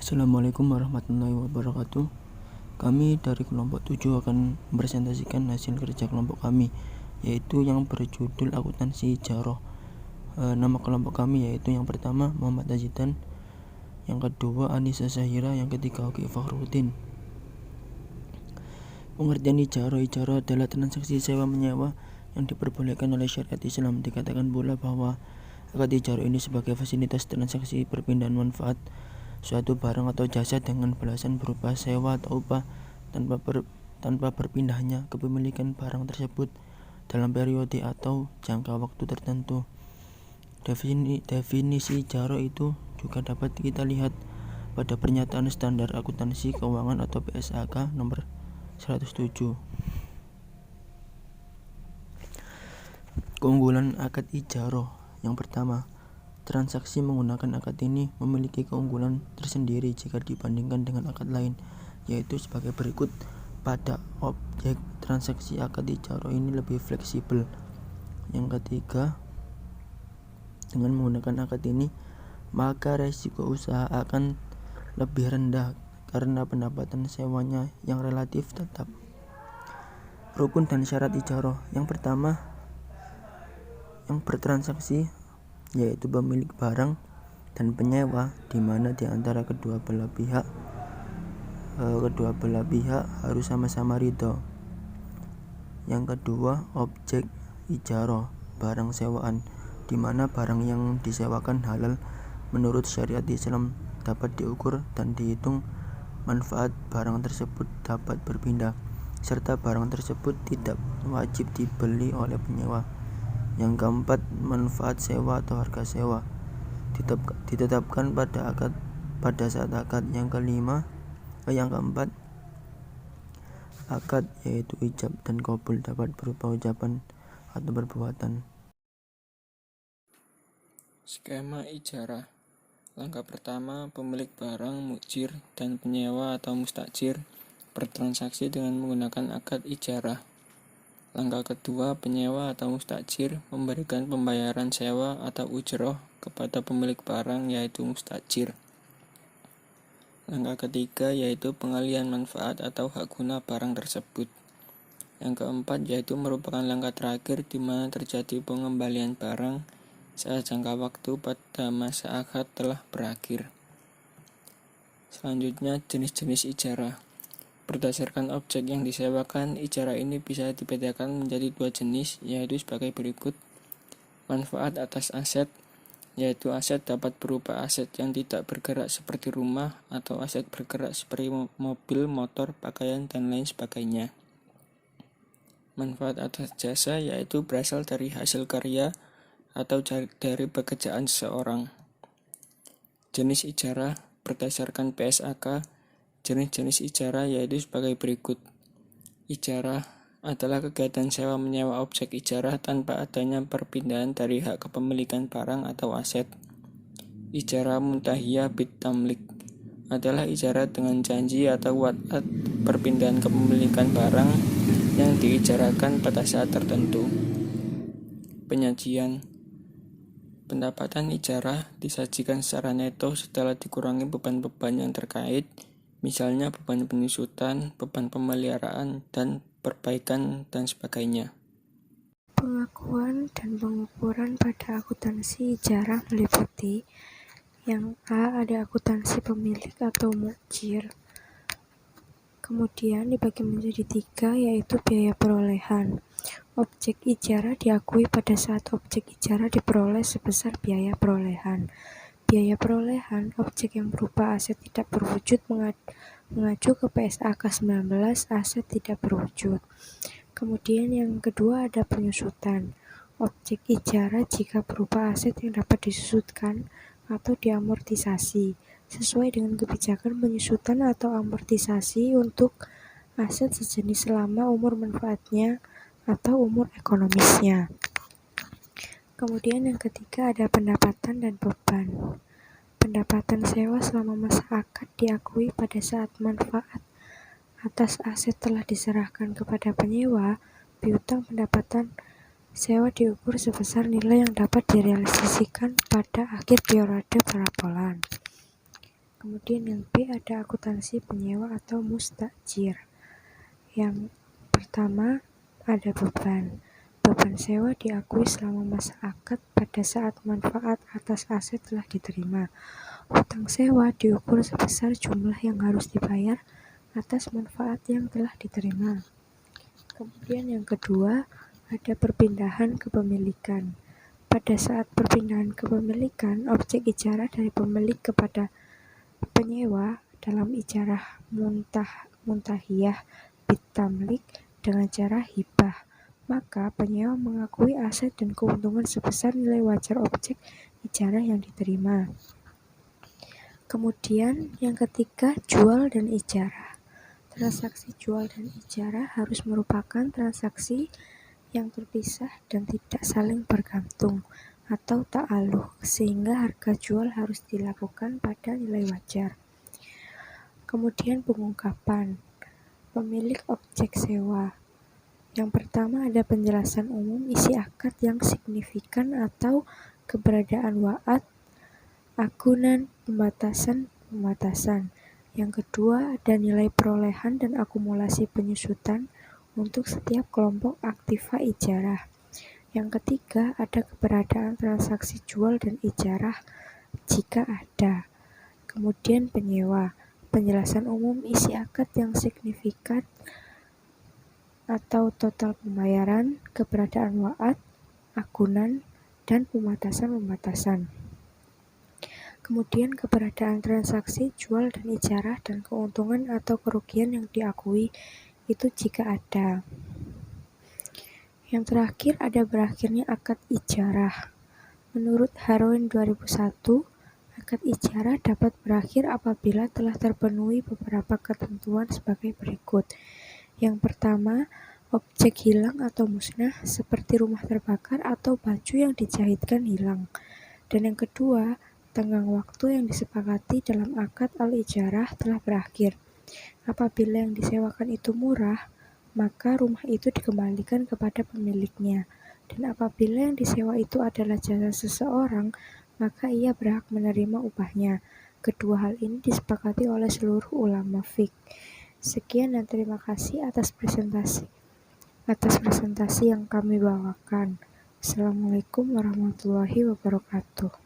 Assalamualaikum warahmatullahi wabarakatuh. Kami dari kelompok 7 akan mempresentasikan hasil kerja kelompok kami, yaitu yang berjudul akuntansi Jaroh. Nama kelompok kami yaitu yang pertama Muhammad Azidan, yang kedua Anissa Zahira, yang ketiga Oki Fakhruddin. Pengertian ijaroh adalah transaksi sewa menyewa yang diperbolehkan oleh syariat Islam. Dikatakan pula bahwa akad ijaroh ini sebagai fasilitas transaksi perpindahan manfaat suatu barang atau jasa dengan balasan berupa sewa atau upah tanpa berpindahnya kepemilikan barang tersebut dalam periode atau jangka waktu tertentu. Definisi ijaroh itu juga dapat kita lihat pada Pernyataan Standar Akuntansi Keuangan atau PSAK nomor 107. Keunggulan akad ijaroh. Yang pertama, transaksi menggunakan akad ini memiliki keunggulan tersendiri jika dibandingkan dengan akad lain, yaitu sebagai berikut. Pada objek transaksi akad ijaroh ini lebih fleksibel. Yang ketiga, dengan menggunakan akad ini, maka resiko usaha akan lebih rendah karena pendapatan sewanya yang relatif tetap. Rukun dan syarat ijaroh. Yang pertama, yang bertransaksi yaitu pemilik barang dan penyewa, di mana di antara kedua belah pihak harus sama-sama ridho. Yang kedua, objek ijaroh, barang sewaan, di mana barang yang disewakan halal menurut syariat Islam, dapat diukur dan dihitung, manfaat barang tersebut dapat berpindah, serta barang tersebut tidak wajib dibeli oleh penyewa. Yang keempat, manfaat sewa atau harga sewa ditetapkan pada saat akad. Yang keempat, akad yaitu ijab dan qabul dapat berupa ucapan atau perbuatan. Skema ijarah. Langkah pertama, pemilik barang, mukjir, dan penyewa atau mustajir bertransaksi dengan menggunakan akad ijarah. Langkah kedua, penyewa atau mustajir memberikan pembayaran sewa atau ujroh kepada pemilik barang yaitu mustajir. Langkah ketiga yaitu pengalihan manfaat atau hak guna barang tersebut. Yang keempat yaitu merupakan langkah terakhir di mana terjadi pengembalian barang saat jangka waktu pada masa akad telah berakhir. Selanjutnya, jenis-jenis ijarah. Berdasarkan objek yang disewakan, ijarah ini bisa dibedakan menjadi dua jenis, yaitu sebagai berikut. Manfaat atas aset, yaitu aset dapat berupa aset yang tidak bergerak seperti rumah atau aset bergerak seperti mobil, motor, pakaian, dan lain sebagainya. Manfaat atas jasa, yaitu berasal dari hasil karya atau dari pekerjaan seseorang. Jenis ijarah berdasarkan PSAK. Jenis-jenis ijarah yaitu sebagai berikut. Ijarah adalah kegiatan sewa menyewa objek ijarah tanpa adanya perpindahan dari hak kepemilikan barang atau aset. Ijarah muntahiyah bit tamlik adalah ijarah dengan janji atau wa'ad perpindahan kepemilikan barang yang diijarahkan pada saat tertentu. Penyajian. Pendapatan ijarah disajikan secara neto setelah dikurangi beban-beban yang terkait, misalnya beban penyusutan, beban pemeliharaan, dan perbaikan, dan sebagainya. Pengakuan dan pengukuran pada akuntansi ijarah meliputi: yang A, ada akuntansi pemilik atau mukjir. Kemudian dibagi menjadi 3, yaitu biaya perolehan. Objek ijarah diakui pada saat objek ijarah diperoleh sebesar biaya perolehan. Biaya perolehan, objek yang berupa aset tidak berwujud mengacu ke PSAK 19, aset tidak berwujud. Kemudian yang kedua ada penyusutan. Objek ijarah jika berupa aset yang dapat disusutkan atau diamortisasi, sesuai dengan kebijakan penyusutan atau amortisasi untuk aset sejenis selama umur manfaatnya atau umur ekonomisnya. Kemudian yang ketiga ada pendapatan dan beban. Pendapatan sewa selama masa akad diakui pada saat manfaat atas aset telah diserahkan kepada penyewa. Piutang pendapatan sewa diukur sebesar nilai yang dapat direalisasikan pada akhir periode pelaporan. Kemudian yang B ada akuntansi penyewa atau mustajir. Yang pertama ada beban. Beban sewa diakui selama masa akad pada saat manfaat atas aset telah diterima. Hutang sewa diukur sebesar jumlah yang harus dibayar atas manfaat yang telah diterima. Kemudian yang kedua ada perpindahan kepemilikan. Pada saat perpindahan kepemilikan, objek ijarah dari pemilik kepada penyewa dalam ijarah muntahiyah bitamlik dengan cara hibah, maka penyewa mengakui aset dan keuntungan sebesar nilai wajar objek ijarah yang diterima. Kemudian yang ketiga, jual dan ijarah. Transaksi jual dan ijarah harus merupakan transaksi yang terpisah dan tidak saling bergantung atau ta'aluq, sehingga harga jual harus dilakukan pada nilai wajar. Kemudian pengungkapan pemilik objek sewa. Yang pertama ada penjelasan umum isi akad yang signifikan atau keberadaan wa'ad, agunan, pembatasan. Yang kedua ada nilai perolehan dan akumulasi penyusutan untuk setiap kelompok aktiva ijarah. Yang ketiga ada keberadaan transaksi jual dan ijarah jika ada. Kemudian penyewa. Penjelasan umum isi akad yang signifikan atau total pembayaran, keberadaan wa'ad, agunan, dan pembatasan. Kemudian keberadaan transaksi jual dan ijarah dan keuntungan atau kerugian yang diakui itu jika ada. Yang terakhir ada berakhirnya akad ijarah. Menurut Harun 2001, akad ijarah dapat berakhir apabila telah terpenuhi beberapa ketentuan sebagai berikut. Yang pertama, objek hilang atau musnah seperti rumah terbakar atau baju yang dijahitkan hilang. Dan yang kedua, tenggang waktu yang disepakati dalam akad al-ijarah telah berakhir. Apabila yang disewakan itu murah, maka rumah itu dikembalikan kepada pemiliknya. Dan apabila yang disewa itu adalah jasa seseorang, maka ia berhak menerima upahnya. Kedua hal ini disepakati oleh seluruh ulama fiqh. Sekian dan terima kasih atas presentasi yang kami bawakan. Assalamualaikum warahmatullahi wabarakatuh.